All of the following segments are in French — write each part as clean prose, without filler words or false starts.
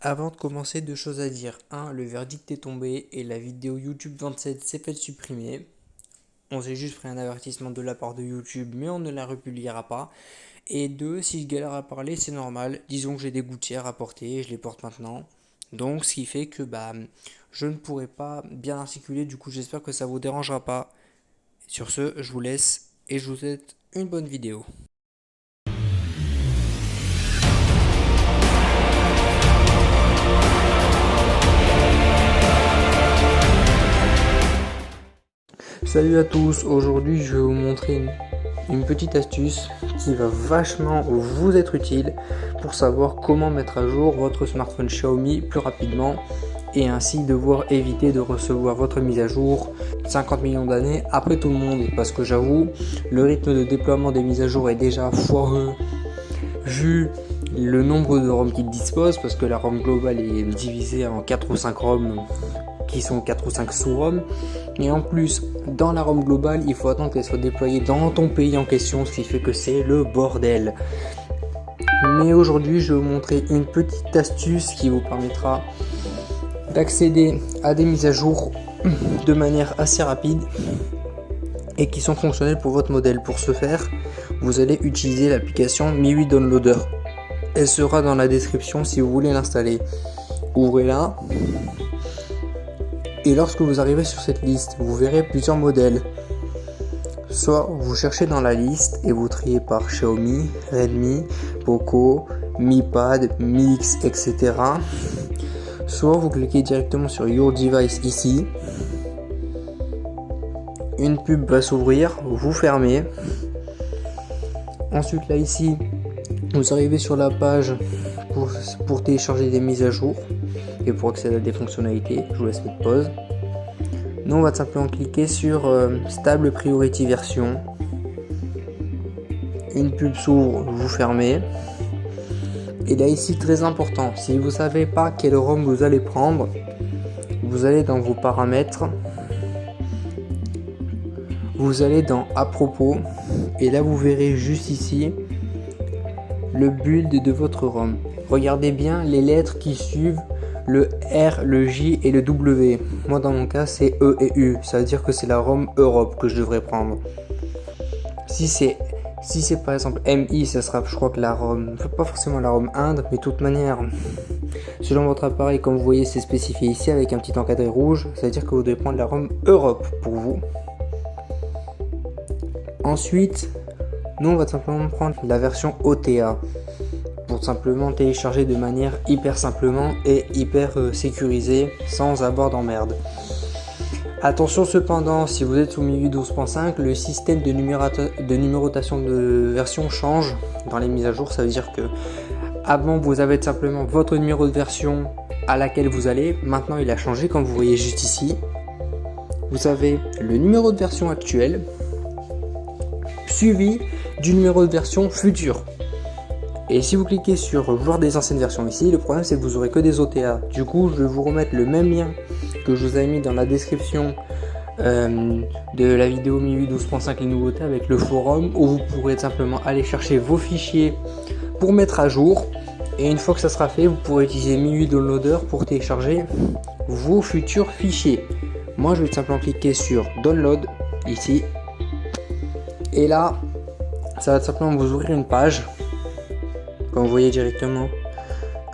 Avant de commencer, deux choses à dire. Un, le verdict est tombé et la vidéo YouTube 27 s'est faite supprimer. On s'est juste pris un avertissement de la part de YouTube, mais on ne la republiera pas. Et deux, si je galère à parler, c'est normal. Disons que j'ai des gouttières à porter, je les porte maintenant. Donc, ce qui fait que je ne pourrai pas bien articuler. Du coup, j'espère que ça vous dérangera pas. Sur ce, je vous laisse et je vous souhaite une bonne vidéo. Salut à tous, aujourd'hui je vais vous montrer une petite astuce qui va vachement vous être utile pour savoir comment mettre à jour votre smartphone Xiaomi plus rapidement et ainsi devoir éviter de recevoir votre mise à jour 50 millions d'années après tout le monde, parce que j'avoue, le rythme de déploiement des mises à jour est déjà foireux vu le nombre de ROM qu'il dispose, parce que la ROM globale est divisée en 4 ou 5 ROM qui sont 4 ou 5 sous-ROM, et en plus dans la ROM globale il faut attendre qu'elle soit déployée dans ton pays en question, ce qui fait que c'est le bordel. Mais aujourd'hui je vais vous montrer une petite astuce qui vous permettra d'accéder à des mises à jour de manière assez rapide et qui sont fonctionnelles pour votre modèle. Pour ce faire, vous allez utiliser l'application MIUI Downloader. Elle sera dans la description si vous voulez l'installer. Ouvrez-la. Et lorsque vous arrivez sur cette liste, vous verrez plusieurs modèles. Soit vous cherchez dans la liste et vous triez par Xiaomi, Redmi, Poco, Mi Pad, Mi X, etc. Soit vous cliquez directement sur Your Device ici. Une pub va s'ouvrir, vous fermez. Ensuite là ici, vous arrivez sur la page pour télécharger des mises à jour et pour accéder à des fonctionnalités. Je vous laisse mettre pause. Nous on va simplement cliquer sur Stable Priority Version. Une pub s'ouvre, vous fermez. Et là ici, très important, si vous ne savez pas quel ROM vous allez prendre, vous allez dans vos paramètres, vous allez dans à propos, et là vous verrez juste ici le build de votre ROM. Regardez bien les lettres qui suivent le R, le J et le W. Moi dans mon cas c'est E et U, ça veut dire que c'est la ROM Europe que je devrais prendre. Si c'est par exemple MI, ça sera, je crois que la ROM, pas forcément la ROM Inde, mais de toute manière, selon votre appareil, comme vous voyez, c'est spécifié ici avec un petit encadré rouge, ça veut dire que vous devez prendre la ROM Europe pour vous. Ensuite, nous on va simplement prendre la version OTA pour simplement télécharger de manière hyper simplement et hyper sécurisée, sans avoir d'emmerde. Attention cependant, si vous êtes sous MIUI 12.5, le système de numérotation de version change dans les mises à jour. Ça veut dire que avant vous avez simplement votre numéro de version à laquelle vous allez. Maintenant il a changé, comme vous voyez juste ici. Vous avez le numéro de version actuel suivi du numéro de version futur. Et si vous cliquez sur voir des anciennes versions ici, le problème c'est que vous aurez que des OTA. Du coup je vais vous remettre le même lien que je vous avais mis dans la description de la vidéo MIUI 12.5 les nouveautés, avec le forum où vous pourrez simplement aller chercher vos fichiers pour mettre à jour. Et une fois que ça sera fait, vous pourrez utiliser MIUI Downloader pour télécharger vos futurs fichiers. Moi je vais simplement cliquer sur Download ici. Et là, ça va simplement vous ouvrir une page. Comme vous voyez directement,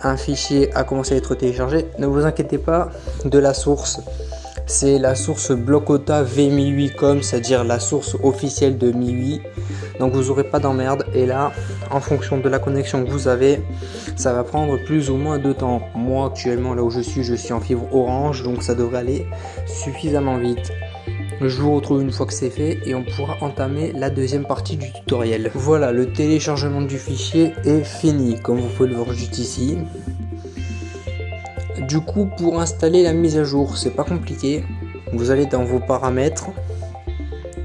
un fichier a commencé à être téléchargé. Ne vous inquiétez pas de la source. C'est la source Blocota v1008.com, c'est-à-dire la source officielle de MIUI. Donc vous n'aurez pas d'emmerde. Et là, en fonction de la connexion que vous avez, ça va prendre plus ou moins de temps. Moi, actuellement, là où je suis en fibre orange, donc ça devrait aller suffisamment vite. Je vous retrouve une fois que c'est fait et on pourra entamer la deuxième partie du tutoriel. Voilà, le téléchargement du fichier est fini, comme vous pouvez le voir juste ici. Du coup, pour installer la mise à jour, c'est pas compliqué. Vous allez dans vos paramètres,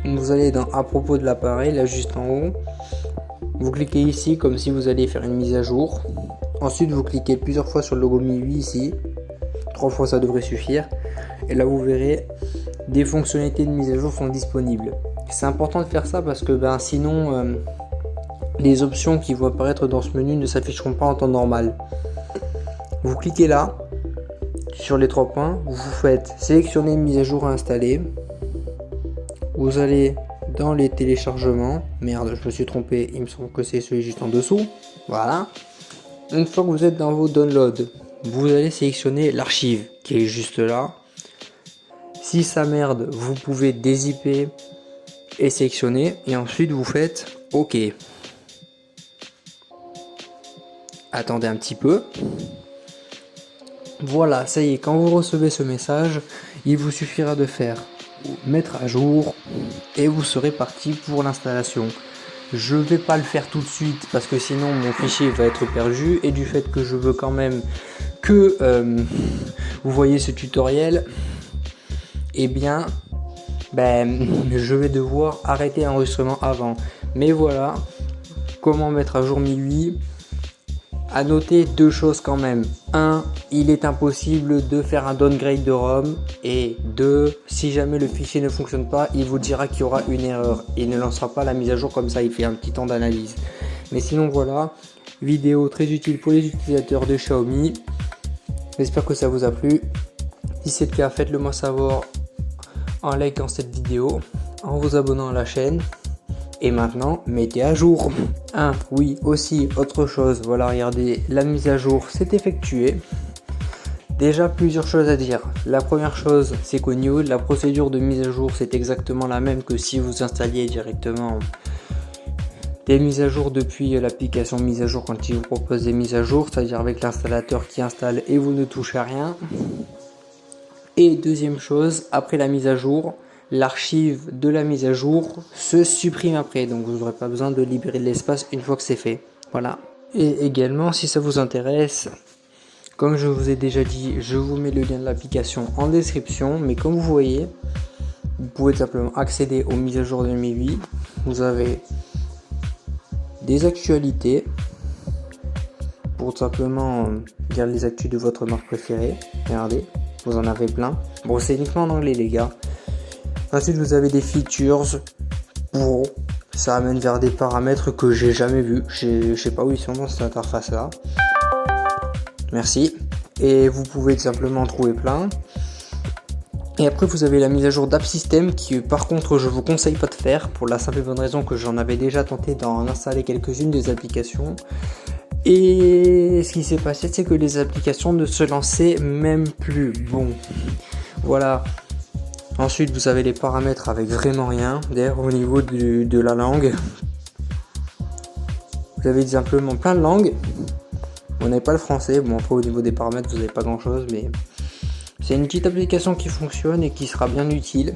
vous allez dans à propos de l'appareil, là juste en haut. Vous cliquez ici comme si vous alliez faire une mise à jour. Ensuite, vous cliquez plusieurs fois sur le logo MIUI ici. 3 fois ça devrait suffire. Et là, vous verrez des fonctionnalités de mise à jour sont disponibles. C'est important de faire ça parce que sinon les options qui vont apparaître dans ce menu ne s'afficheront pas en temps normal. Vous cliquez là, sur les 3 points, vous faites sélectionner mise à jour à installer. Vous allez dans les téléchargements. Merde, je me suis trompé, il me semble que c'est celui juste en dessous. Voilà. Une fois que vous êtes dans vos downloads, vous allez sélectionner l'archive qui est juste là. Si ça merde, vous pouvez dézipper et sélectionner. Et ensuite, vous faites OK. Attendez un petit peu. Voilà, ça y est, quand vous recevez ce message, il vous suffira de faire mettre à jour et vous serez parti pour l'installation. Je vais pas le faire tout de suite parce que sinon mon fichier va être perdu, et du fait que je veux quand même que vous voyez ce tutoriel, et bien je vais devoir arrêter l'enregistrement avant. Mais voilà comment mettre à jour MIUI. À noter 2 choses quand même. 1, il est impossible de faire un downgrade de ROM. Et 2, si jamais le fichier ne fonctionne pas, il vous dira qu'il y aura une erreur. Il ne lancera pas la mise à jour comme ça, il fait un petit temps d'analyse. Mais sinon voilà, vidéo très utile pour les utilisateurs de Xiaomi. J'espère que ça vous a plu. Si c'est le cas, faites-le moi savoir en likant cette vidéo, en vous abonnant à la chaîne. Et maintenant, mettez à jour. Oui, aussi, autre chose, voilà, regardez, la mise à jour s'est effectuée. Déjà, plusieurs choses à dire. La première chose, c'est qu'au niveau de la procédure de mise à jour, c'est exactement la même que si vous installiez directement des mises à jour depuis l'application mise à jour quand il vous propose des mises à jour, c'est-à-dire avec l'installateur qui installe et vous ne touchez à rien. Et deuxième chose, après la mise à jour, l'archive de la mise à jour se supprime après, donc vous n'aurez pas besoin de libérer de l'espace une fois que c'est fait. Voilà. Et également, si ça vous intéresse, comme je vous ai déjà dit, je vous mets le lien de l'application en description, mais comme vous voyez, vous pouvez simplement accéder aux mises à jour de MIUI. Vous avez des actualités pour simplement lire les actus de votre marque préférée. Regardez, vous en avez plein. Bon, c'est uniquement en anglais les gars. Ensuite, vous avez des features. Bon, ça amène vers des paramètres que j'ai jamais vus. Je sais pas où ils sont dans cette interface là. Merci. Et vous pouvez tout simplement en trouver plein. Et après, vous avez la mise à jour d'App System qui, par contre, je vous conseille pas de faire pour la simple et bonne raison que j'en avais déjà tenté d'en installer quelques-unes des applications. Et ce qui s'est passé, c'est que les applications ne se lançaient même plus. Bon, voilà. Ensuite, vous avez les paramètres avec vraiment rien. D'ailleurs, au niveau de la langue, vous avez simplement plein de langues. On n'avez pas le français. Bon, après, au niveau des paramètres, vous n'avez pas grand chose, mais c'est une petite application qui fonctionne et qui sera bien utile.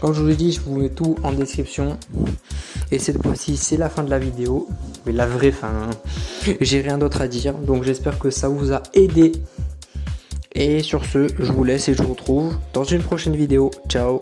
Comme je vous l'ai dit, je vous mets tout en description. Et cette fois-ci, c'est la fin de la vidéo. Mais la vraie fin, hein. J'ai rien d'autre à dire. Donc, j'espère que ça vous a aidé. Et sur ce, je vous laisse et je vous retrouve dans une prochaine vidéo. Ciao!